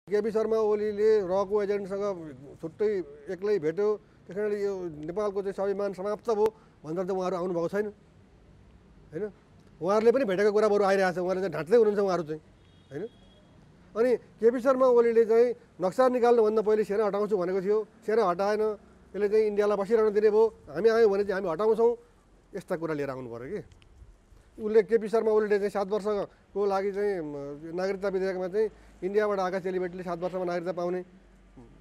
केपी शर्मा ओलीले रको एजेन्टसँग छुट्टै एक्लै भेट्यो, त्यस कारणले यो नेपालको चाहिँ स्वाभिमान समाप्त भयो भनेर चाहिँ उहाँहरू आउनुभएको छैन होइन। उहाँहरूले पनि भेटेको कुरा बरु आइरहेको छ, उहाँले चाहिँ ढाँट्दै हुनुहुन्छ उहाँहरू चाहिँ होइन। अनि केपी शर्मा ओलीले चाहिँ नक्सा निकाल्नुभन्दा पहिले सेना हटाउँछु भनेको थियो, सेना हटाएन, यसले चाहिँ इन्डियालाई बसिरहन दिने भयो, हामी आयौँ भने चाहिँ हामी हटाउँछौँ, यस्ता कुरा लिएर आउनु पऱ्यो कि। उसले केपी शर्मा ओलीले चाहिँ 7 वर्षको लागि चाहिँ नागरिकता विधेयकमा चाहिँ इन्डियाबाट आएका चेलीबेटीले 7 वर्षमा नागरिकता पाउने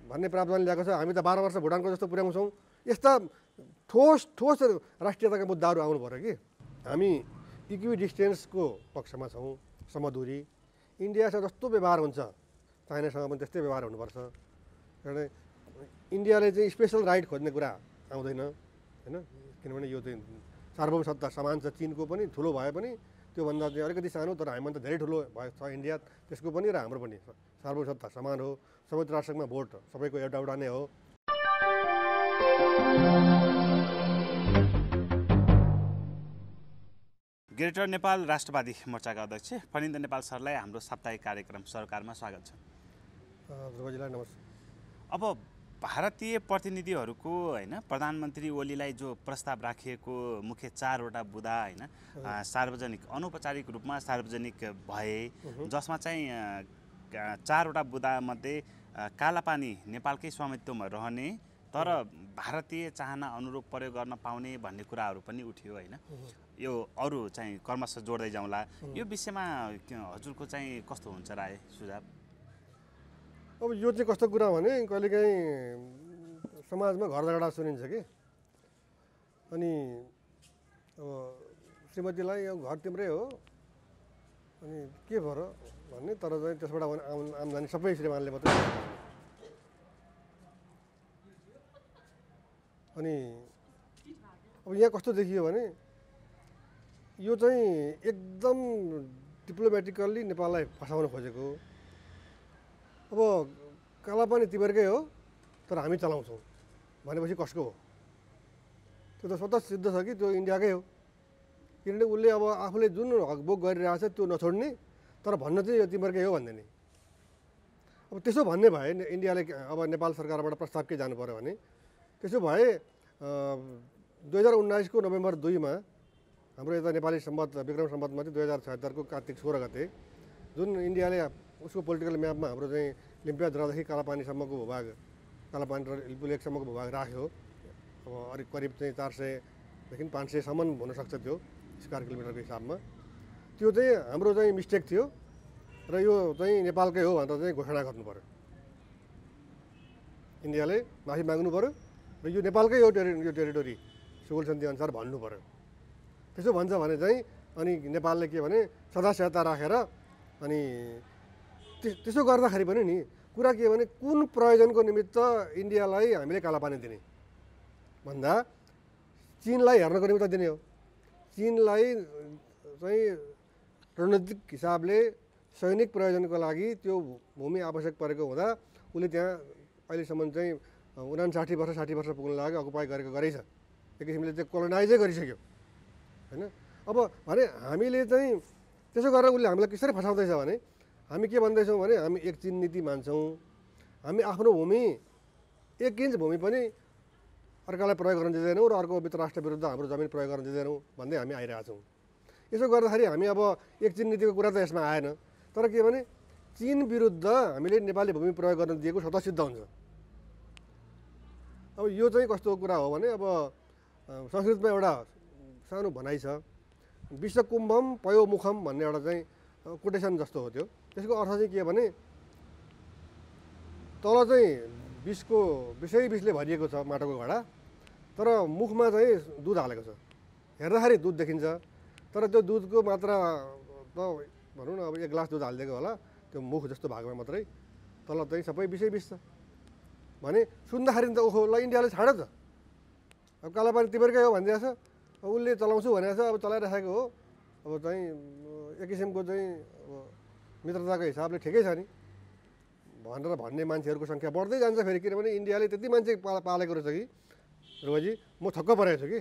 भन्ने प्रावधान ल्याएको छ, हामी त 12 वर्ष भुटानको जस्तो पुर्याउँछौँ। यस्ता ठोस राष्ट्रियताका मुद्दाहरू आउनु पऱ्यो कि। हामी इक्विडिस्टेन्सको पक्षमा छौँ, समदूरी। इन्डियासँग जस्तो व्यवहार हुन्छ चाइनासँग पनि त्यस्तै व्यवहार हुनुपर्छ। किनभने इन्डियाले चाहिँ स्पेसल राइट खोज्ने कुरा आउँदैन होइन, किनभने यो चाहिँ सार्वभौम सत्ता समान छ, चिनको पनि ठुलो भए पनि त्योभन्दा चाहिँ अलिकति सानो, तर हामीभन्दा धेरै ठुलो छ इन्डिया, त्यसको पनि र हाम्रो पनि सार्वभौम सत्ता समान हो। संयुक्त राष्ट्रमा भोट सबैको एउटा एउटा नै हो। ग्रेटर नेपाल राष्ट्रवादी मोर्चाका अध्यक्ष फणिन्द्र नेपाल सरलाई हाम्रो साप्ताहिक कार्यक्रम सरकारमा स्वागत छ। ध्रुवजीलाई नमस्कार। अब भारतीय प्रतिनिधिहरूको होइन प्रधानमन्त्री ओलीलाई जो प्रस्ताव राखिएको मुख्य 4वटा बुँदा होइन सार्वजनिक अनौपचारिक रूपमा सार्वजनिक भए, जसमा चाहिँ 4वटा बुँदामध्ये कालापानी नेपालकै स्वामित्वमा रहने तर भारतीय चाहना अनुरूप प्रयोग गर्न पाउने भन्ने कुराहरू पनि उठ्यो होइन। यो अरू चाहिँ क्रमशः जोड्दै जाउँला, यो विषयमा हजुरको चाहिँ कस्तो हुन्छ राय सुझाव? अब यो चाहिँ कस्तो कुरा भने कहिलेकाहीँ समाजमा घर झगडा सुनिन्छ कि, अनि अब श्रीमतीलाई यो घर तिम्रै हो अनि के भयो र भन्ने, तर चाहिँ त्यसबाट आम्दानी सबै श्रीमानले मात्रै। अनि अब यहाँ कस्तो देखियो भने यो चाहिँ एकदम डिप्लोमेटिकल्ली नेपाललाई फसाउन खोजेको। अब कालापानी तिमीहरूकै हो तर हामी चलाउँछौँ भनेपछि कसको हो? त्यो त स्वतः सिद्ध छ कि त्यो इन्डियाकै हो। किनभने उसले अब आफूले जुन हकभोग गरिरहेछ त्यो नछोड्ने, तर भन्न चाहिँ यो तिमीहरूकै हो भन्दैन। अब त्यसो भन्ने भए इन्डियाले अब नेपाल सरकारबाट प्रस्ताव के जानु पर्यो भने, त्यसो भए 2019 को नोभेम्बर 2 मा हाम्रो यता नेपाली सम्वत विक्रम सम्वतमा चाहिँ 2076 को कार्तिक 16 गते जुन इन्डियाले उसको पोलिटिकल म्यापमा हाम्रो चाहिँ लिम्पियाद्रादेखि कालापानीसम्मको भूभाग, कालापानी र इल्पुलेकसम्मको भूभाग राख्यो। अब अलिक करिब चाहिँ 400 देखि 500सम्म हुनसक्छ त्यो स्क्वायर किलोमिटरको हिसाबमा। त्यो चाहिँ हाम्रो चाहिँ मिस्टेक थियो र यो चाहिँ नेपालकै हो भनेर चाहिँ घोषणा गर्नु पर्यो। इन्डियाले माफी माग्नु पर्यो र यो नेपालकै हो यो टेरिटोरी सुगोल सन्धि अनुसार भन्नु पर्यो। त्यसो भन्छ भने चाहिँ अनि नेपालले के भने सदास्यता राखेर अनि त्यसो गर्दाखेरि पनि नि कुरा के भने कुन प्रयोजनको निमित्त इन्डियालाई हामीले कालापानी दिने भन्दा चीनलाई हेर्नको निमित्त दिने हो। चीनलाई चाहिँ रणनीतिक हिसाबले सैनिक प्रयोजनको लागि त्यो भूमि आवश्यक परेको हुँदा उसले त्यहाँ अहिलेसम्म चाहिँ 59 वर्ष 60 वर्ष पुग्न लागि अकुपाई गरेको गरेछ। एक किसिमले चाहिँ कोलोनाइजै गरिसक्यो होइन। अब भने हामीले चाहिँ त्यसो गरेर उसले हामीलाई कसरी फसाउँदैछ भने हामी के भन्दैछौँ भने हामी एक चीन नीति मान्छौँ, हामी आफ्नो भूमि 1 इन्च भूमि पनि अर्कालाई प्रयोग गर्न दिँदैनौँ र अर्को मित्र राष्ट्र विरुद्ध हाम्रो जमिन प्रयोग गर्न दिँदैनौँ भन्दै हामी आइरहेछौँ। यसो गर्दाखेरि हामी अब एक चीन नीतिको कुरा त यसमा आएन, तर के भने चीन विरुद्ध हामीले नेपाली भूमि प्रयोग गर्न दिएको स्वतः सिद्ध हुन्छ। अब यो चाहिँ कस्तो कुरा हो भने अब संस्कृतमा एउटा सानो भनाइ छ, विश्वकुम्भम पयोमुखम भन्ने एउटा चाहिँ कोटेसन जस्तो हो त्यो। त्यसको अर्थ चाहिँ के भने तल चाहिँ विषले भरिएको छ माटोको घडा, तर मुखमा चाहिँ दुध हालेको छ। हेर्दाखेरि दुध देखिन्छ तर त्यो दुधको मात्रा त भनौँ न अब 1 ग्लास दुध हालिदिएको होला, त्यो मुख जस्तो भागमा मात्रै, तल चाहिँ सबै विष छ भने सुन्दाखेरि त ओहो ल इन्डियाले छाड्यो त, अब कालापानी तिमीहरूकै हो भनिदिएछ, उसले चलाउँछु भनेको छ, अब चलाइराखेको हो। अब चाहिँ एक किसिमको चाहिँ मित्रताको हिसाबले ठिकै छ नि भनेर भन्ने मान्छेहरूको सङ्ख्या बढ्दै जान्छ फेरि। किनभने इन्डियाले त्यति मान्छे पालेको रहेछ कि रुवाजी, म छक्क परेको छु कि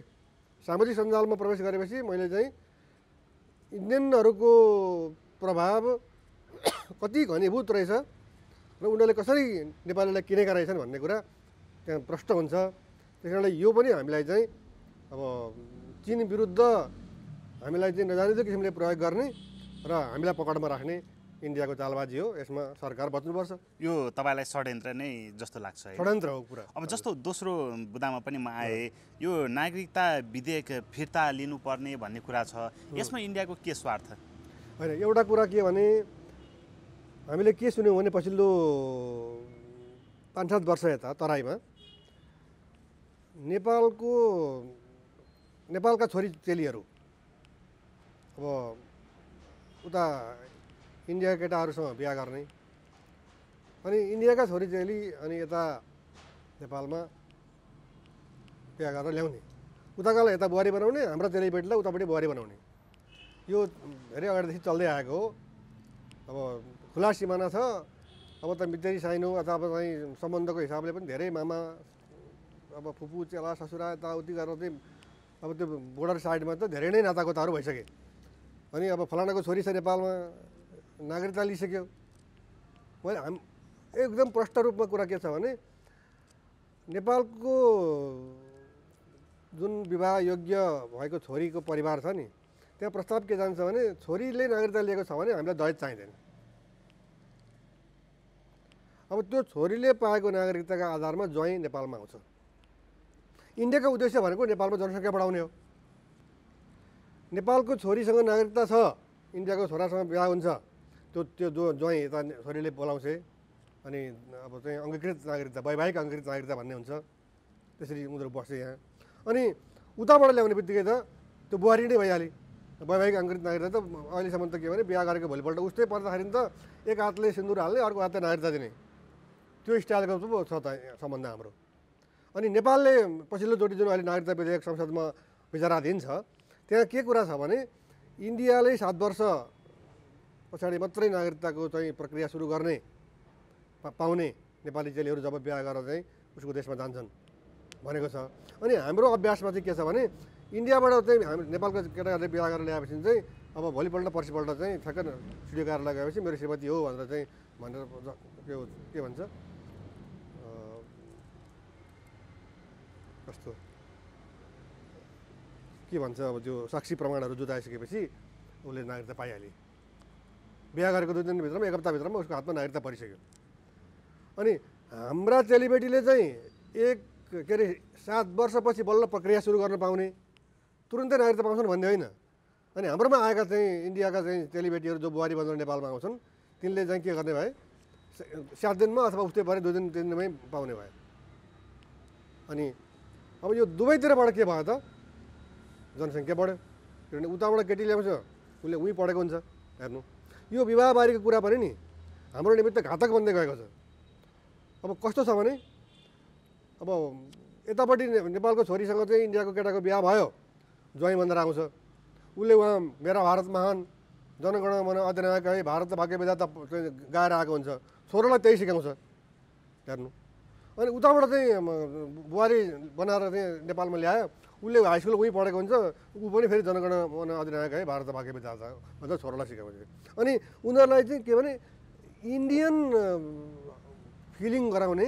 सामाजिक सञ्जालमा प्रवेश गरेपछि मैले चाहिँ इन्डियनहरूको प्रभाव कति घनीभूत रहेछ र उनीहरूले कसरी नेपालीलाई किनेका रहेछन् भन्ने कुरा त्यहाँ प्रष्ट हुन्छ। त्यस कारणले यो पनि हामीलाई चाहिँ अब चीन विरुद्ध हामीलाई चाहिँ नजानिदो किसिमले प्रयोग गर्ने र हामीलाई पकडमा राख्ने इन्डियाको चालबाजी हो। यसमा सरकार बच्नुपर्छ। यो तपाईँलाई षड्यन्त्र नै जस्तो लाग्छ है? षड्यन्त्र हो पुरा। अब जस्तो दोस्रो बुदामा पनि म आएँ, यो नागरिकता विधेयक फिर्ता लिनुपर्ने भन्ने कुरा छ, यसमा इन्डियाको के स्वार्थ? होइन, एउटा कुरा के भने हामीले के सुन्यौँ भने पछिल्लो 5-7 वर्ष यता तराईमा नेपालका छोरी चेलीहरू अब उता इन्डियाका केटाहरूसँग बिहा गर्ने, अनि इन्डियाका छोरी चेली अनि यता नेपालमा बिहा गरेर ल्याउने, उताकालाई यता बुहारी बनाउने, हाम्रा चेलीबेटीलाई उतापट्टि बुहारी बनाउने, यो धेरै अगाडिदेखि चल्दै आएको हो। अब खुला सिमाना छ। अब त मितेरी साइनो अथवा चाहिँ सम्बन्धको हिसाबले पनि धेरै मामा अब फुपू चेला ससुरा यताउति गरेर चाहिँ अब त्यो बोर्डर साइडमा त धेरै नै नातागोताहरू भइसके। अनि अब फलानाको छोरी छ नेपालमा, नागरिकता लिइसक्यो। मैले एकदम प्रष्ट रूपमा कुरा के छ भने नेपालको जुन विवाह योग्य भएको छोरीको परिवार छ नि, त्यहाँ प्रस्ताव के जान्छ भने छोरीले नागरिकता लिएको छ भने हामीलाई दहेज चाहिँदैन। अब त्यो छोरीले पाएको नागरिकताका आधारमा ज्वाइँ नेपालमा आउँछ। इन्डियाको उद्देश्य भनेको नेपालमा जनसङ्ख्या बढाउने हो। नेपालको छोरीसँग नागरिकता छ, इन्डियाको छोरासँग बिहा हुन्छ, त्यो जो ज्वाइँ यता छोरीले बोलाउँछ, अनि अब चाहिँ अङ्गीकृत नागरिकता, वैवाहिक अङ्गीकृत नागरिकता भन्ने हुन्छ। त्यसरी उनीहरू बस्छ यहाँ। अनि उताबाट ल्याउने बित्तिकै त त्यो बुहारी नै भइहाल्यो। वैवाहिक अङ्गीकृत नागरिकता त अहिलेसम्म त के भने बिहा गरेको भोलिपल्ट उस्तै पर्दाखेरि त एक हातले सिन्दुर हाल्ने, अर्को हातले नागरिकता दिने, त्यो स्टाइलको छ त सम्बन्ध हाम्रो। अनि नेपालले पछिल्लोचोटि जुन अहिले नागरिकता विधेयक संसदमा विचाराधीन छ, त्यहाँ के कुरा छ भने इन्डियाले 7 वर्ष पछाडि मात्रै नागरिकताको चाहिँ प्रक्रिया सुरु गर्ने पाउने नेपाली चेलीहरू जब बिहा गरेर चाहिँ उसको देशमा जान्छन् भनेको छ। अनि हाम्रो अभ्यासमा चाहिँ के छ भने इन्डियाबाट चाहिँ हामी नेपालको केटाहरूले बिहा गरेर ल्याएपछि चाहिँ अब भोलिपल्ट पर्सिपल्ट चाहिँ ठ्याक्क स्टुडियो कार्यालय गएपछि मेरो श्रीमती हो भनेर के भन्छ कस्तो के भन्छ अब त्यो साक्षी प्रमाणहरू जुटाइसकेपछि उसले नागरिकता पाइहाले। बिहा गरेको 2 दिनभित्रमा 1 हप्ताभित्रमा उसको हातमा नागरिकता परिसक्यो। अनि हाम्रा चेलीबेटीले चाहिँ के अरे 7 वर्षपछि बल्ल प्रक्रिया सुरु गर्न पाउने, तुरुन्तै नागरिकता पाउँछन् भन्ने होइन। अनि हाम्रोमा आएका चाहिँ इन्डियाका चाहिँ चेलीबेटीहरू जो बुहारी बनेर नेपालमा आउँछन्, तिनले चाहिँ के गर्ने भए 7 दिनमा अथवा उस्तै भए 2 दिन 3 दिनमै पाउने भए। अनि अब यो दुवैतिरबाट के भयो त, जनसङ्ख्या बढ्यो। किनभने उताबाट केटी ल्याउँछ, उसले उहीँ पढेको हुन्छ। हेर्नु, यो विवाहबारीको कुरा पनि नि हाम्रो निमित्त घातक बन्दै गएको छ। अब कस्तो छ भने अब यतापट्टि नेपालको छोरीसँग चाहिँ इन्डियाको केटाको बिहा भयो, ज्वाइँ बनेर आउँछ, उसले उहाँ मेरा भारत महान जनगण मन अधिनायक है भारत भाग्य विधाता गाएर आएको हुन्छ, छोरोलाई त्यही सिकाउँछ। हेर्नु, अनि उताबाट चाहिँ बुहारी बनाएर चाहिँ नेपालमा ल्यायो, उसले हाई स्कुल उहीँ पढेको हुन्छ, ऊ पनि फेरि जनगण मन अधिनायक है भारत भाग्य विधाता भनेर छोरोलाई सिकाउँछ। अनि उनीहरूलाई चाहिँ के भने इन्डियन फिलिङ गराउने,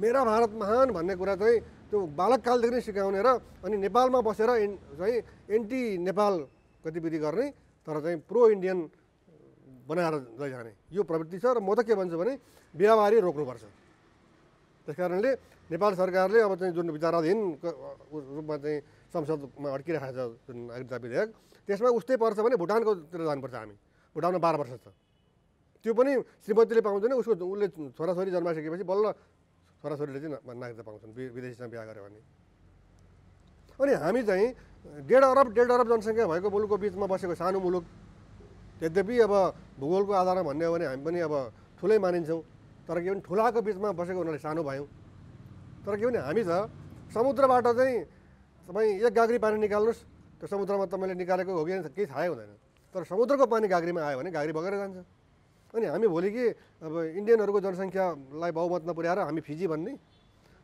मेरा भारत महान भन्ने कुरा चाहिँ त्यो बालककालदेखि नै सिकाउने र अनि नेपालमा बसेर चाहिँ एन्टी नेपाल गतिविधि गर्ने, तर चाहिँ प्रो इन्डियन बनाएर लैजाने यो प्रवृत्ति छ। र म त के भन्छु भने बिहाबारी रोक्नुपर्छ। त्यस कारणले नेपाल सरकारले अब चाहिँ जुन विचाराधीन रूपमा चाहिँ संसदमा अड्किरहेको छ जुन नागरिकता विधेयक, त्यसमा उस्तै पर्छ भने भुटानकोतिर जानुपर्छ। हामी भुटानमा 12 वर्ष छ, त्यो पनि श्रीमतीले पाउँदैन, उसले छोराछोरी जन्माइसकेपछि बल्ल छोराछोरीले चाहिँ नागरिकता पाउँछन् विदेशीसँग बिहा गऱ्यो भने। अनि हामी चाहिँ 1.5 अरब जनसङ्ख्या भएको मुलुकको बिचमा बसेको सानो मुलुक, यद्यपि अब भूगोलको आधारमा भन्ने हो भने हामी पनि अब ठुलै मानिन्छौँ, तर के भने ठुलाको बिचमा बसेको हुनाले सानो भयौँ। तर के भने हामी त समुद्रबाट चाहिँ तपाईँ 1 गाग्री पानी निकाल्नुहोस्, त्यो समुद्रमा तपाईँले निकालेको हो कि केही थाहै हुँदैन। तर समुद्रको पानी गाग्रीमा आयो भने गाग्री बगेर जान्छ। अनि हामी भोलि कि अब इन्डियनहरूको जनसङ्ख्यालाई बहुमतमा पुर्याएर हामी फिजी भन्ने,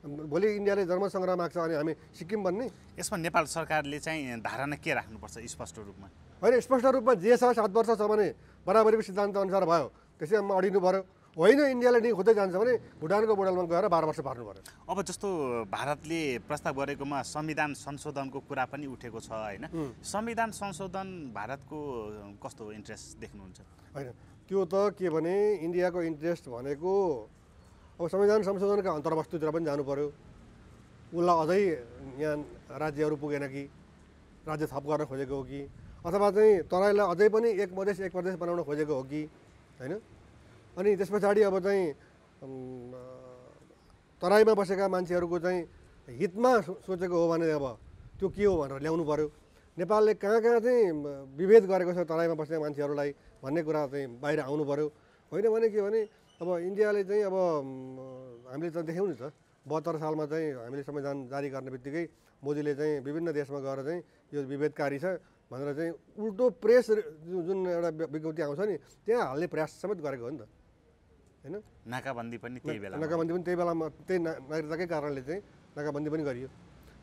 भोलि इन्डियाले जर्मन सङ्ग्रह माग्छ अनि हामी सिक्किम भन्ने। यसमा नेपाल सरकारले चाहिँ धारणा के राख्नुपर्छ स्पष्ट रूपमा? होइन, स्पष्ट रूपमा जे छ 7 वर्ष छ भने बराबरीको सिद्धान्त अनुसार भयो, त्यसैमा अडिनु पऱ्यो। होइन इन्डियाले नि खोज्दै जान्छ भने भुटानको मोडलमा गएर 12 वर्ष पार्नु पर्यो। अब जस्तो भारतले प्रस्ताव गरेकोमा संविधान संशोधनको कुरा पनि उठेको छ होइन, संविधान संशोधन भारतको कस्तो इन्ट्रेस्ट देख्नुहुन्छ? होइन त्यो त के भने इन्डियाको इन्ट्रेस्ट भनेको अब संविधान संशोधनका अन्तर्वस्तुतिर पनि जानु पर्यो। उसलाई अझै यहाँ राज्यहरू पुगेन कि राज्य थप गर्न खोजेको हो कि अथवा चाहिँ तराईलाई अझै पनि एक प्रदेश बनाउन खोजेको हो कि होइन। अनि त्यस पछाडि अब चाहिँ तराईमा बसेका मान्छेहरूको चाहिँ हितमा सोचेको हो भने अब त्यो के हो भनेर ल्याउनु पर्यो। नेपालले कहाँ चाहिँ विभेद गरेको छ तराईमा बस्ने मान्छेहरूलाई भन्ने कुरा चाहिँ बाहिर आउनु पर्यो। होइन भने के भने अब इन्डियाले चाहिँ अब हामीले त देख्यौँ नि त 72 सालमा चाहिँ हामीले संविधान जारी गर्ने बित्तिकै मोदीले चाहिँ विभिन्न देशमा गएर चाहिँ यो विभेदकारी छ भनेर चाहिँ उल्टो प्रेस जुन एउटा विज्ञप्ति आउँछ नि त्यहाँ हाल्ने प्रयास समेत गरेको हो नि त होइन। नाकाबन्दी पनि त्यही बेलामा त्यही नागरिकताकै कारणले चाहिँ नाकाबन्दी पनि गरियो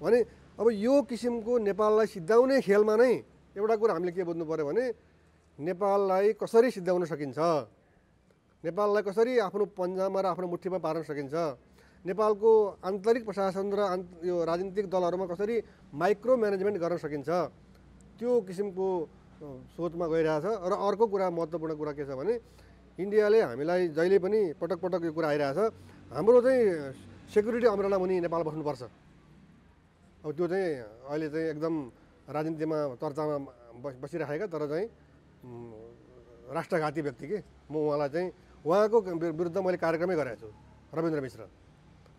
भने अब यो किसिमको नेपाललाई सिद्धाउने खेलमा नै एउटा कुरा हामीले के बुझ्नु पर्यो भने नेपाललाई कसरी सिद्धाउन सकिन्छ, नेपाललाई कसरी आफ्नो पन्जामा र आफ्नो मुठीमा पार्न सकिन्छ, नेपालको आन्तरिक प्रशासन र यो राजनीतिक दलहरूमा कसरी माइक्रो म्यानेजमेन्ट गर्न सकिन्छ त्यो किसिमको सोचमा गइरहेछ। र अर्को कुरा महत्त्वपूर्ण कुरा के छ भने इन्डियाले हामीलाई जहिले पनि पटक पटक यो कुरा आइरहेछ हाम्रो चाहिँ सेक्युरिटी अम्ब्रेला मुनि नेपाल बस्नुपर्छ। अब त्यो चाहिँ अहिले चाहिँ एकदम राजनीतिमा चर्चामा बसिराखेका तर चाहिँ राष्ट्रघाती व्यक्ति के म उहाँलाई चाहिँ उहाँको विरुद्ध मैले कार्यक्रमै गरेको छु रविन्द्र मिश्र।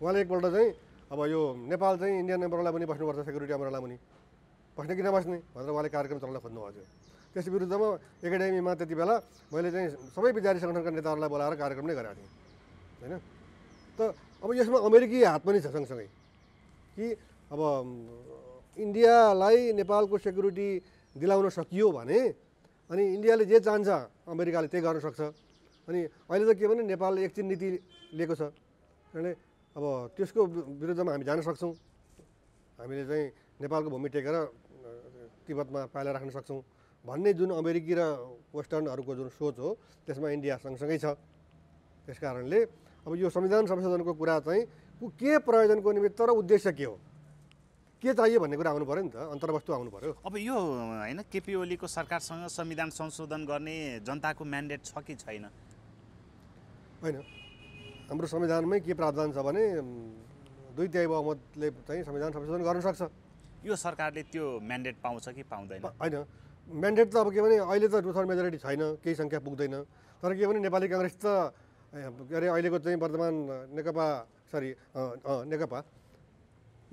उहाँले एकपल्ट चाहिँ अब यो नेपाल चाहिँ इन्डियन अम्ब्रेला मुनि बस्नुपर्छ सेक्युरिटी अम्ब्रेला मुनि बस्ने कि नबस्ने भनेर उहाँले कार्यक्रम चलाउन खोज्नुभएको थियो। त्यस विरुद्धमा एकाडेमीमा त्यति बेला मैले चाहिँ सबै विद्यार्थी सङ्गठनका नेताहरूलाई बोलाएर कार्यक्रम नै गरेको थिएँ होइन। त अब यसमा अमेरिकी हात पनि छ सँगसँगै कि अब इन्डियालाई नेपालको सेक्युरिटी दिलाउन सकियो भने अनि इन्डियाले जे चाहन्छ अमेरिकाले त्यही गर्न सक्छ। अनि अहिले त के भने नेपालले एकछिन नीति लिएको छ किनभने अब त्यसको विरुद्धमा हामी जान सक्छौँ। हामीले चाहिँ नेपालको भूमि टेकेर तिब्बतमा पाइला राख्न सक्छौँ भन्ने जुन अमेरिकी र वेस्टर्नहरूको जुन सोच हो त्यसमा इन्डिया सँगसँगै छ। त्यस कारणले अब यो संविधान संशोधनको कुरा चाहिँ के प्रयोजनको निमित्त र उद्देश्य के हो के चाहियो भन्ने कुरा आउनु पऱ्यो नि त, अन्तर्वस्तु आउनु पऱ्यो। अब यो होइन केपी ओलीको सरकारसँग संविधान संशोधन गर्ने जनताको म्यान्डेट छ कि छैन? होइन हाम्रो संविधानमै के प्रावधान छ भने 2/3 बहुमतले चाहिँ संविधान संशोधन गर्न सक्छ। यो सरकारले त्यो म्यान्डेट पाउँछ कि पाउँदैन? होइन म्यान्डेट त अब के भने अहिले त 2/3 मेजोरिटी छैन, केही सङ्ख्या पुग्दैन। तर के भने नेपाली काङ्ग्रेस त के अरे अहिलेको चाहिँ वर्तमान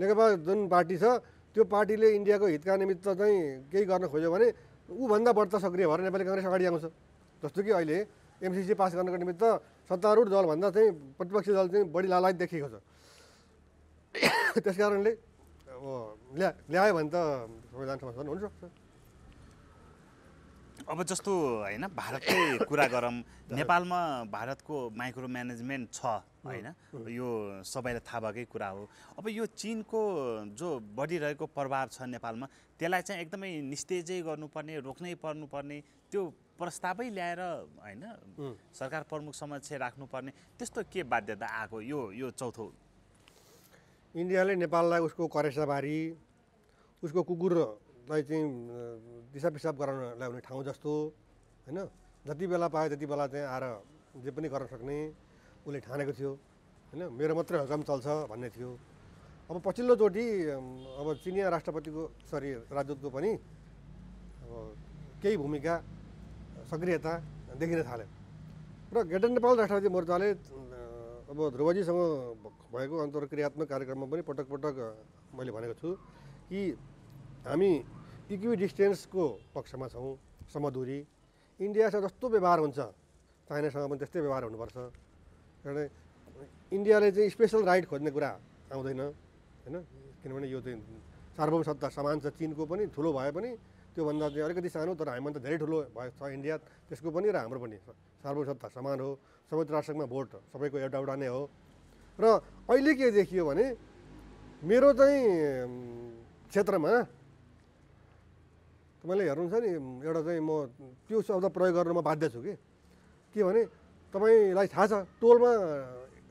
नेकपा जुन पार्टी छ त्यो पार्टीले इन्डियाको हितका निमित्त चाहिँ केही गर्न खोज्यो भने ऊभन्दा बढ्ता सक्रिय भएर नेपाली काङ्ग्रेस अगाडि आउँछ। जस्तो कि अहिले एमसिसी पास गर्नको निमित्त सत्तारूढ दलभन्दा चाहिँ प्रतिपक्षी दल चाहिँ बढी लालायत देखिएको छ। त्यस कारणले अब ल्यायो भने त संविधान संशोधन हुनसक्छ। अब जस्तो होइन भारतकै कुरा गरौँ, नेपालमा भारतको माइक्रो म्यानेजमेन्ट छ होइन, यो सबैलाई थाहा भएकै कुरा हो। अब यो चिनको जो बढिरहेको प्रभाव छ नेपालमा त्यसलाई चाहिँ एकदमै निस्तेजै गर्नुपर्ने, रोक्नै पर्नुपर्ने त्यो प्रस्तावै ल्याएर होइन सरकार प्रमुख समक्ष राख्नुपर्ने त्यस्तो के बाध्यता आएको यो चौथो? इन्डियाले नेपाललाई उसको करेसाबारी उसको कुकुरलाई चाहिँ दिसा पिसाब गराउन ल्याउने ठाउँ जस्तो होइन जति बेला पायो त्यति बेला चाहिँ आएर जे पनि गर्न सक्ने उसले ठानेको थियो होइन। मेरो मात्रै हकम चल्छ भन्ने थियो। अब पछिल्लोचोटि अब चिनिया राष्ट्रपतिको राजदूतको पनि अब केही भूमिका सक्रियता देखिन थाल्यो र ग्रेटर नेपाल राष्ट्रवादी मोर्चाले अब ध्रुवजीसँग भएको अन्तर्क्रियात्मक कार्यक्रममा पनि पटक पटक मैले भनेको छु कि हामी इक्विडिस्टेन्सको पक्षमा छौँ, समदूरी। इन्डियासँग जस्तो व्यवहार हुन्छ चाइनासँग पनि त्यस्तै व्यवहार हुनुपर्छ। किनभने इन्डियाले चाहिँ स्पेसल राइट खोज्ने कुरा आउँदैन होइन, किनभने यो चाहिँ सार्वभौम सत्ता समान छ। चिनको पनि ठुलो भए पनि त्योभन्दा चाहिँ अलिकति सानो तर हामीभन्दा धेरै ठुलो भएको छ इन्डिया, त्यसको पनि र हाम्रो पनि सार्वभौम सत्ता समान हो। संयुक्त राष्ट्रमा भोट सबैको एउटा एउटा नै हो। र अहिले के देखियो भने मेरो चाहिँ क्षेत्रमा तपाईँले हेर्नुहुन्छ नि एउटा चाहिँ म त्यो शब्द प्रयोग गर्न म बाध्य छु कि के भने तपाईँलाई थाहा छ टोलमा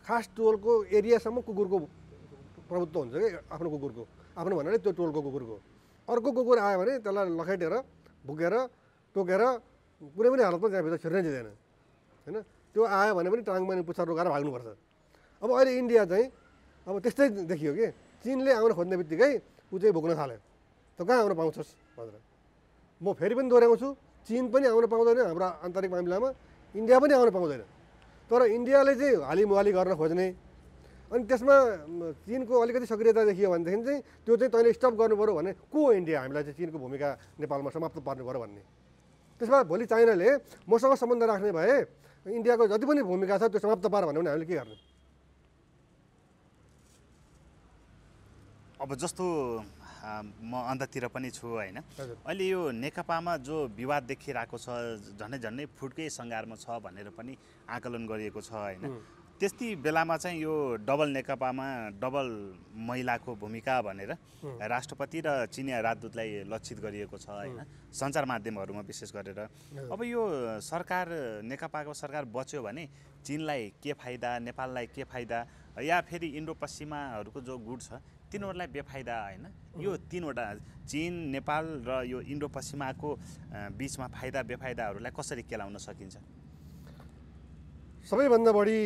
खास टोलको एरियासम्म कुकुरको प्रभुत्व हुन्छ कि आफ्नो कुकुरको, आफ्नो भन्नाले त्यो टोलको कुकुरको। अर्को कुकुर आयो भने त्यसलाई लखेटेर भुकेर टोकेर कुनै पनि हालतमा त्यहाँभित्र छिर्नै दिँदैन होइन। त्यो आयो भने पनि टाङमा नि पुच्छर रोकाएर भाग्नुपर्छ। अब अहिले इन्डिया चाहिँ अब त्यस्तै देखियो कि चिनले आउन खोज्ने बित्तिकै ऊ चाहिँ भुक्न थाल्यो, त कहाँ आउन पाउँछस् भनेर। म फेरि पनि दोहोऱ्याउँछु, चिन पनि आउन पाउँदैन हाम्रो आन्तरिक मामिलामा, इन्डिया पनि आउन पाउँदैन। तर इन्डियाले चाहिँ हालिमुहाली गर्न खोज्ने, अनि त्यसमा चिनको अलिकति सक्रियता देखियो भनेदेखि चाहिँ त्यो चाहिँ तैँले स्टप गर्नु पऱ्यो भने को हो इन्डिया हामीलाई चाहिँ चिनको भूमिका नेपालमा समाप्त पार्नु पऱ्यो भन्ने। त्यसमा भोलि चाइनाले मसँग सम्बन्ध राख्ने भए इन्डियाको जति पनि भूमिका छ त्यो समाप्त पार भन्यो भने हामीले के गर्ने। अब जस्तो म अन्त्यतिर पनि छु होइन, अहिले यो नेकपामा जो विवाद देखिरहेको छ झन्डै फुटकै सङ्घारमा छ भनेर पनि आकलन गरिएको छ होइन। त्यस्तै बेलामा चाहिँ यो डबल नेकपामा डबल महिलाको भूमिका भनेर राष्ट्रपति र चिनिया राजदूतलाई लक्षित गरिएको छ होइन, सञ्चार माध्यमहरूमा विशेष गरेर। अब यो सरकार नेकपाको सरकार बच्यो भने चिनलाई के फाइदा, नेपाललाई के फाइदा, या फेरि इन्डो पश्चिमाहरूको जो गुट छ तिनीहरूलाई बेफाइदा होइन। यो तीनवटा चिन, नेपाल र यो इन्डो पश्चिमाको बिचमा फाइदा बेफाइदाहरूलाई कसरी केलाउन सकिन्छ? सबैभन्दा बढी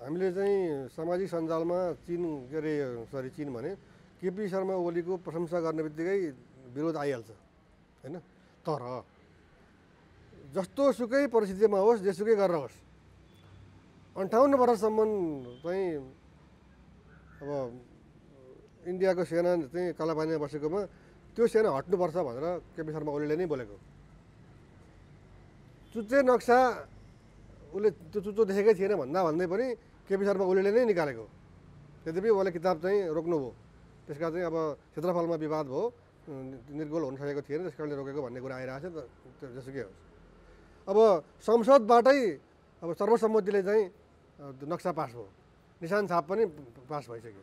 हामीले चाहिँ सामाजिक सञ्जालमा चिन भने केपी शर्मा ओलीको प्रशंसा गर्ने बित्तिकै विरोध आइहाल्छ होइन। तर जस्तो सुकै परिस्थितिमा होस्, जेसुकै गरेर होस्, 58 वर्षसम्म चाहिँ अब इन्डियाको सेना चाहिँ कालापानीमा बसेकोमा त्यो सेना हट्नुपर्छ भनेर केपी शर्मा ओलीले नै बोलेको। चुच्चे नक्सा उसले त्यो चुच्चो देखेकै थिएन भन्दै पनि केपी शर्मा ओलीले नै निकालेको। त्यद्यपि उहाँले किताब चाहिँ रोक्नुभयो, त्यसका चाहिँ अब क्षेत्रफलमा विवाद भयो, निर्गोल हुन सकेको थिएन त्यस कारणले रोकेको भन्ने कुरा आइरहेको छ। त्यो जसुकै होस्, अब संसदबाटै अब सर्वसम्मतिले चाहिँ नक्सा पास भयो, निशान छाप पनि पास भइसक्यो।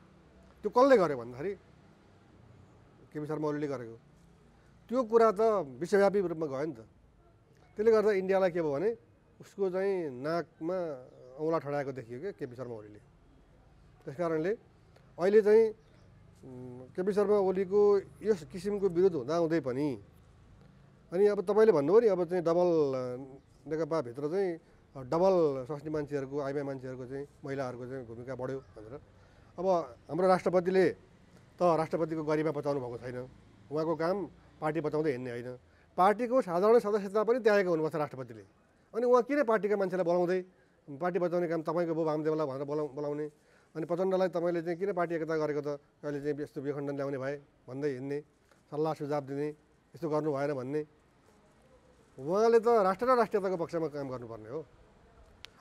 त्यो कसले गर्यो भन्दाखेरि केपी शर्मा ओलीले गरेको। त्यो कुरा त विश्वव्यापी रूपमा गयो नि त। त्यसले गर्दा इन्डियालाई के भयो भने उसको चाहिँ नाकमा औँला ठडाएको देखियो क्या केपी शर्मा ओलीले। त्यस कारणले अहिले चाहिँ केपी शर्मा ओलीको यस किसिमको विरोध हुँदाहुँदै पनि अनि अब तपाईँले भन्नुभयो नि अब चाहिँ डबल नेकपाभित्र चाहिँ डबल स्वास्नी मान्छेहरूको, आइमाई मान्छेहरूको चाहिँ महिलाहरूको चाहिँ भूमिका बढ्यो भनेर। अब हाम्रो राष्ट्रपतिले त राष्ट्रपतिको गरिमा बचाउनु भएको छैन, उहाँको काम पार्टी बचाउँदै हिँड्ने होइन। पार्टीको साधारण सदस्यता पनि त्यागेको हुनुपर्छ राष्ट्रपतिले। अनि उहाँ किन पार्टीका मान्छेलाई बोलाउँदै पार्टी बचाउने काम तपाईँको बुबा वामदेवलाई भनेर बोलाउने, अनि प्रचण्डलाई तपाईँले चाहिँ किन पार्टी एकता गरेको त, कहिले चाहिँ यस्तो विखण्डन ल्याउने भए भन्दै हिँड्ने, सल्लाह सुझाव दिने, यस्तो गर्नु भएन भन्ने। उहाँले त राष्ट्र र राष्ट्रियताको पक्षमा काम गर्नुपर्ने हो।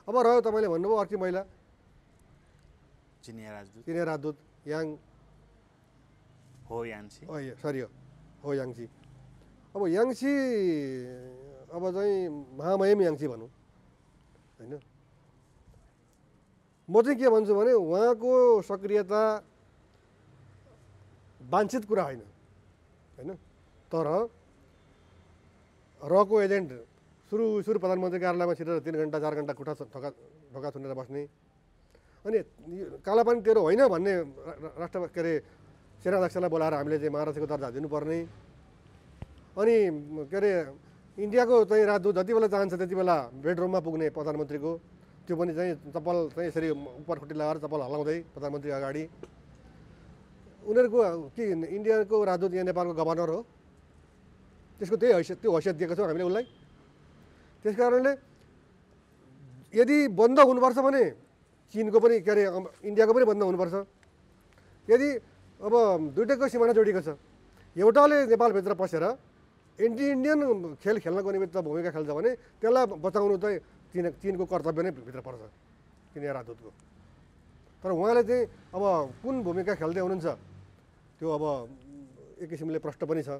अब रह्यो तपाईँले भन्नुभयो अर्की महिला चिनिया राजदूत याङ हो याङ्सी, हो याङ्सी। अब याङ्सी अब चाहिँ महामहिम याङ्सी भनौँ होइन। म चाहिँ के भन्छु भने उहाँको सक्रियता वाञ्छित कुरा होइन होइन। तर रको एजेन्ट सुरु प्रधानमन्त्री कार्यालयमा छिरेर 3 घण्टा 4 घण्टा ढोका सुनेर बस्ने, अनि कालापानी तेरो होइन भन्ने के अरे सेनाध्यक्षलाई बोलाएर हामीले चाहिँ महारथीको दर्जा दिनुपर्ने, अनि के अरे इन्डियाको चाहिँ राजदूत जति बेला चाहन्छ त्यति बेला बेडरुममा पुग्ने प्रधानमन्त्रीको, त्यो पनि चाहिँ चप्पल चाहिँ यसरी उपर खुट्टी लगाएर चप्पल हलाउँदै प्रधानमन्त्री अगाडि। उनीहरूको के इन्डियाको राजदूत यहाँ नेपालको गभर्नर हो, त्यसको त्यो हैसियत दिएको छौँ हामीले उसलाई। त्यस कारणले यदि बन्द हुनुपर्छ भने चिनको पनि के अरे इन्डियाको पनि बन्द हुनुपर्छ। यदि अब दुइटैको सिमाना जोडिएको छ, एउटाले नेपालभित्र पसेर एन्टी इन्डियन खेल खेल्नको निमित्त भूमिका खेल्छ भने त्यसलाई बचाउनु चाहिँ चिनको कर्तव्य नै भित्र पर्छ चिनिया राजदूतको। तर उहाँले चाहिँ अब कुन भूमिका खेल्दै हुनुहुन्छ त्यो अब एक किसिमले प्रश्न पनि छ।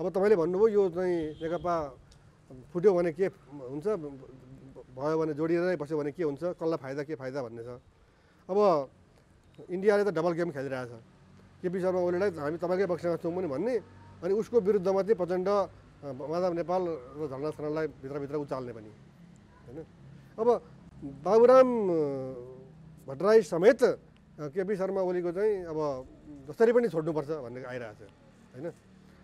अब तपाईँले भन्नुभयो यो चाहिँ नेकपा फुट्यो भने के हुन्छ, भयो भने जोडिएरै बस्यो भने के हुन्छ, कसलाई फाइदा के फाइदा भन्ने छ। अब इन्डियाले त डबल गेम खेलिरहेछ, केपी शर्मा ओलीलाई हामी तपाईँकै पक्षमा छौँ पनि भन्ने, अनि उसको विरुद्धमा चाहिँ प्रचण्ड माधव नेपाल र झलनाथ खनाललाई भित्रभित्र उचाल्ने पनि। होइन। अब बाबुराम भट्टराई समेत केपी शर्मा ओलीको चाहिँ अब जसरी पनि छोड्नुपर्छ भन्ने आइरहेको छ होइन।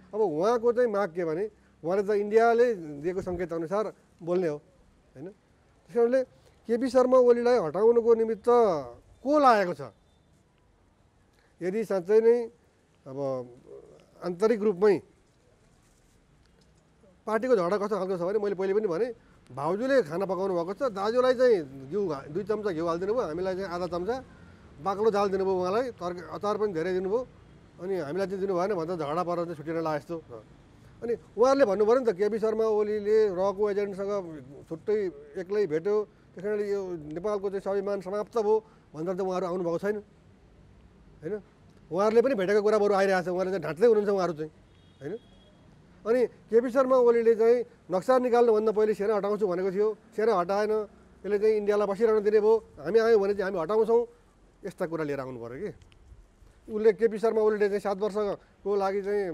अब उहाँको चाहिँ माग के भने उहाँले त इन्डियाले दिएको सङ्केत अनुसार बोल्ने हो होइन। त्यस कारणले केपी शर्मा ओलीलाई हटाउनुको निमित्त को लागेको छ? यदि साँच्चै नै अब आन्तरिक रूपमै पार्टीको झगडा कस्तो खालको छ भने मैले पहिले पनि भने भाउजूले खाना पकाउनु भएको छ, दाजुलाई चाहिँ घिउ 2 चम्चा घिउ हालिदिनु भयो, हामीलाई चाहिँ आधा चम्चा बाक्लो दाल दिनुभयो, उहाँलाई अचार पनि धेरै दिनुभयो, अनि हामीलाई चाहिँ दिनु भएन भन्दा झगडा परेर चाहिँ छुट्टिन लाग्यो जस्तो। अनि उहाँहरूले भन्नुभयो नि त केपी शर्मा ओलीले रको एजेन्टसँग छुट्टै एक्लै भेट्यो, त्यस कारणले यो नेपालको चाहिँ स्वाभिमान समाप्त भयो भनेर चाहिँ उहाँहरू आउनुभएको छैन होइन। उहाँहरूले पनि भेटेको कुरा बरु आइरहेको छ, उहाँले चाहिँ ढाँट्दै हुनुहुन्छ उहाँहरू चाहिँ होइन। अनि केपी शर्मा ओलीले चाहिँ नक्सा निकाल्नुभन्दा पहिले सेना हटाउँछु भनेको थियो, सेना हटाएन, यसले चाहिँ इन्डियालाई बसिरहन दिने भयो, हामी आयौँ भने चाहिँ हामी हटाउँछौँ, यस्ता कुरा लिएर आउनु पऱ्यो कि। उसले केपी शर्मा ओलीले चाहिँ 7 वर्षको लागि चाहिँ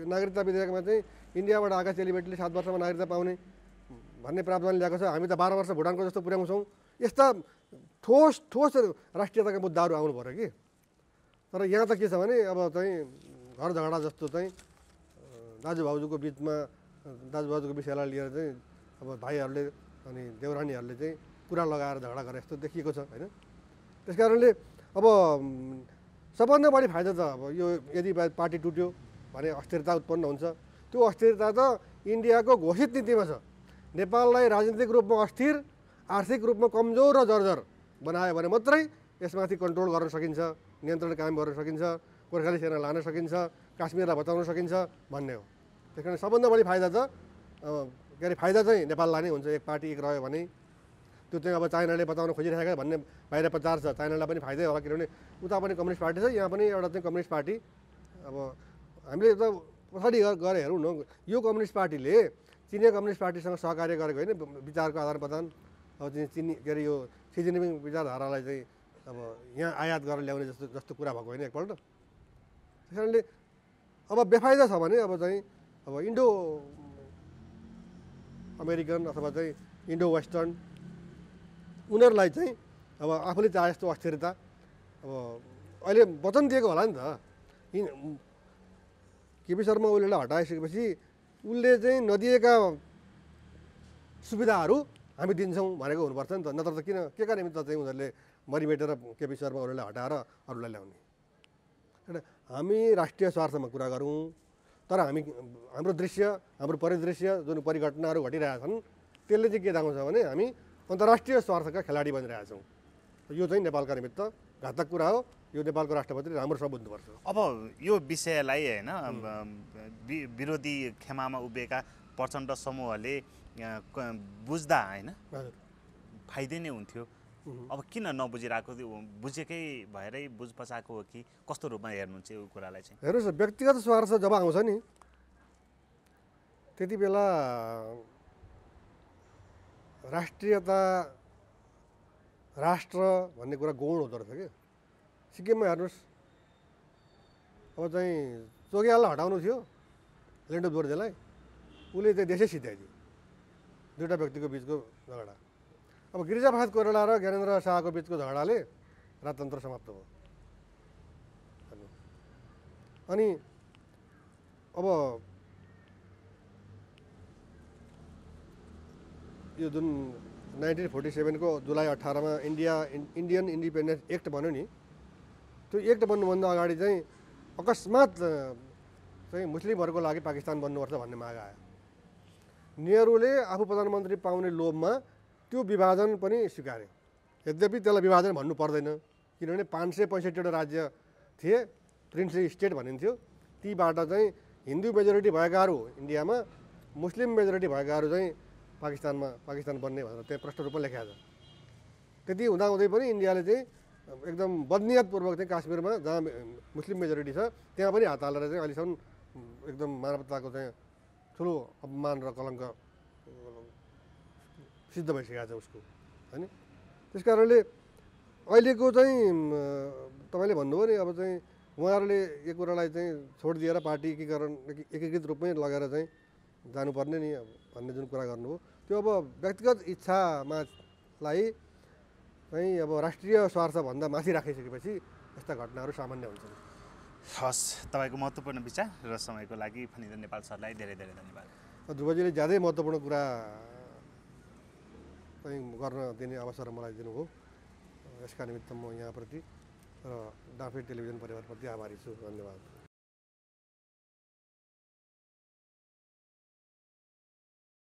नागरिकता विधेयकमा चाहिँ इन्डियाबाट आएका चेलीबेटीले 7 वर्षमा नागरिकता पाउने भन्ने प्रावधान ल्याएको छ, हामी त 12 वर्ष भुटानको जस्तो पुर्याउँछौँ, यस्ता ठोस ठोस राष्ट्रियताका मुद्दाहरू आउनु पऱ्यो कि। तर यहाँ त के छ भने अब चाहिँ घर झगडा जस्तो चाहिँ दाजुभाउजूको बिचमा दाजुभाउजूको विषयलाई लिएर चाहिँ अब भाइहरूले अनि देउरानीहरूले चाहिँ कुरा लगाएर झगडा गरे जस्तो देखिएको छ होइन। त्यस कारणले अब सबभन्दा बढी फाइदा त अब यो यदि पार्टी टुट्यो भने अस्थिरता उत्पन्न हुन्छ, त्यो अस्थिरता त इन्डियाको घोषित नीतिमा छ। नेपाललाई राजनीतिक रूपमा अस्थिर, आर्थिक रूपमा कमजोर र जर्जर बनायो भने मात्रै यसमाथि कन्ट्रोल गर्न सकिन्छ, नियन्त्रण कायम गर्न सकिन्छ, गोर्खाली सेना लान सकिन्छ, काश्मीरलाई बचाउन सकिन्छ भन्ने हो। त्यस कारण सबभन्दा बढी फाइदा त के अरे फाइदा चाहिँ नेपाललाई नै हुन्छ, एक पार्टी एक रह्यो भने। त्यो चाहिँ अब चाइनाले बताउन खोजिरहेको भन्ने बाहिर प्रचार छ, चाइनालाई पनि फाइदै होला, किनभने उता पनि कम्युनिस्ट पार्टी छ, यहाँ पनि एउटा चाहिँ कम्युनिस्ट पार्टी। अब हामीले त पछाडि गएर हेरौँ न, यो कम्युनिस्ट पार्टीले चिनिया कम्युनिस्ट पार्टीसँग सहकार्य गरेको होइन, विचारको आदान प्रदान। अब चाहिँ चिनी के अरे यो सी जिनपिङ विचारधारालाई चाहिँ अब यहाँ आयात गरेर ल्याउने जस्तो कुरा भएको होइन एकपल्ट। त्यस कारणले अब बेफाइदा छ भने अब चाहिँ अब इन्डो अमेरिकन अथवा चाहिँ इन्डो वेस्टर्न उनीहरूलाई चाहिँ अब आफूले चाहे जस्तो अस्थिरता अब अहिले वचन दिएको होला नि त। केपी शर्मा ओलीलाई हटाइसकेपछि उसले चाहिँ नदिएका सुविधाहरू हामी दिन्छौँ भनेको हुनुपर्छ नि त, नत्र त किन के का निमित्त चाहिँ उनीहरूले मरिमेटेर केपी शर्मा ओलीलाई हटाएर अरूलाई ल्याउने। हामी राष्ट्रिय स्वार्थमा कुरा गरौँ, तर हामी हाम्रो दृश्य, हाम्रो परिदृश्य जुन परिघटनाहरू घटिरहेछन् त्यसले चाहिँ के देखाउँछ भने हामी अन्तर्राष्ट्रिय स्वार्थका खेलाडी बनिरहेछौँ। यो चाहिँ नेपालका निमित्त घातक कुरा हो, यो नेपालको राष्ट्रपतिले राम्रोसँग बुझ्नुपर्छ। अब यो विषयलाई होइन विरोधी खेमामा उभिएका प्रचण्ड समूहले बुझ्दा होइन फाइदै नै हुन्थ्यो, अब किन नबुझिरहेको, बुझेकै भएरै बुझ पचाएको हो कि कस्तो रूपमा हेर्नुहुन्छ यो कुरालाई चाहिँ? हेर्नुहोस्, व्यक्तिगत स्वार्थ जब आउँछ नि त्यति बेला राष्ट्रियता राष्ट्र भन्ने कुरा गौण हुँदो रहेछ क्या। सिक्किममा हेर्नुहोस्, अब चाहिँ चोग्याललाई हटाउनु थियो लेन्डो दोर्जेलाई, उसले चाहिँ देशै सिध्याइदियो, दुईवटा व्यक्तिको बिचको झगडा। अब गिरिजाप्रसाद कोइराला र ज्ञानेन्द्र शाहको बिचको झगडाले राजतन्त्र समाप्त भयो। अनि अब यो जुन 1947 को जुलाई 18 इन्डियन इन्डिपेन्डेन्स एक्ट भन्यो नि, त्यो एक्ट बन्नुभन्दा अगाडि चाहिँ अकस्मात चाहिँ मुस्लिमहरूको लागि पाकिस्तान बन्नुपर्छ भन्ने माग आयो। नेहरूले आफू प्रधानमन्त्री पाउने लोभमा त्यो विभाजन पनि स्वीकारे, यद्यपि त्यसलाई विभाजन भन्नु पर्दैन, किनभने 565वटा राज्य थिए, प्रिन्सली स्टेट भनिन्थ्यो। तीबाट चाहिँ हिन्दू मेजोरिटी भएकाहरू इन्डियामा, मुस्लिम मेजोरिटी भएकाहरू चाहिँ पाकिस्तान बन्ने भनेर त्यहाँ प्रष्ट रूपमा लेखेको छ। त्यति हुँदाहुँदै पनि इन्डियाले चाहिँ एकदम बदनियतपूर्वक चाहिँ काश्मीरमा जहाँ मुस्लिम मेजोरिटी छ त्यहाँ पनि हात हालेर चाहिँ अहिलेसम्म एकदम मानवताको चाहिँ ठुलो अपमान र कलङ्क सिद्ध भइसकेको छ उसको होइन। त्यस कारणले अहिलेको चाहिँ तपाईँले भन्नुभयो नि, अब चाहिँ उहाँहरूले यो कुरालाई चाहिँ छोडिदिएर पार्टी एकीकृत रूपमै लगेर चाहिँ जानुपर्ने नि भन्ने जुन कुरा गर्नुभयो, त्यो अब व्यक्तिगत इच्छालाई चाहिँ अब राष्ट्रिय स्वार्थभन्दा माथि राखिसकेपछि यस्ता घटनाहरू सामान्य हुन्छन्। हस्, तपाईँको महत्त्वपूर्ण विचार र समयको लागि फणिन्द्र नेपाल सरलाई धेरै धेरै धन्यवाद। ध्रुवजीले ज्यादै महत्त्वपूर्ण कुरा चाहिँ गर्न दिने अवसर मलाई दिनुभयो। यसका निमित्त म यहाँप्रति र डाँफे टेलिभिजन परिवारप्रति आभारी छु। धन्यवाद।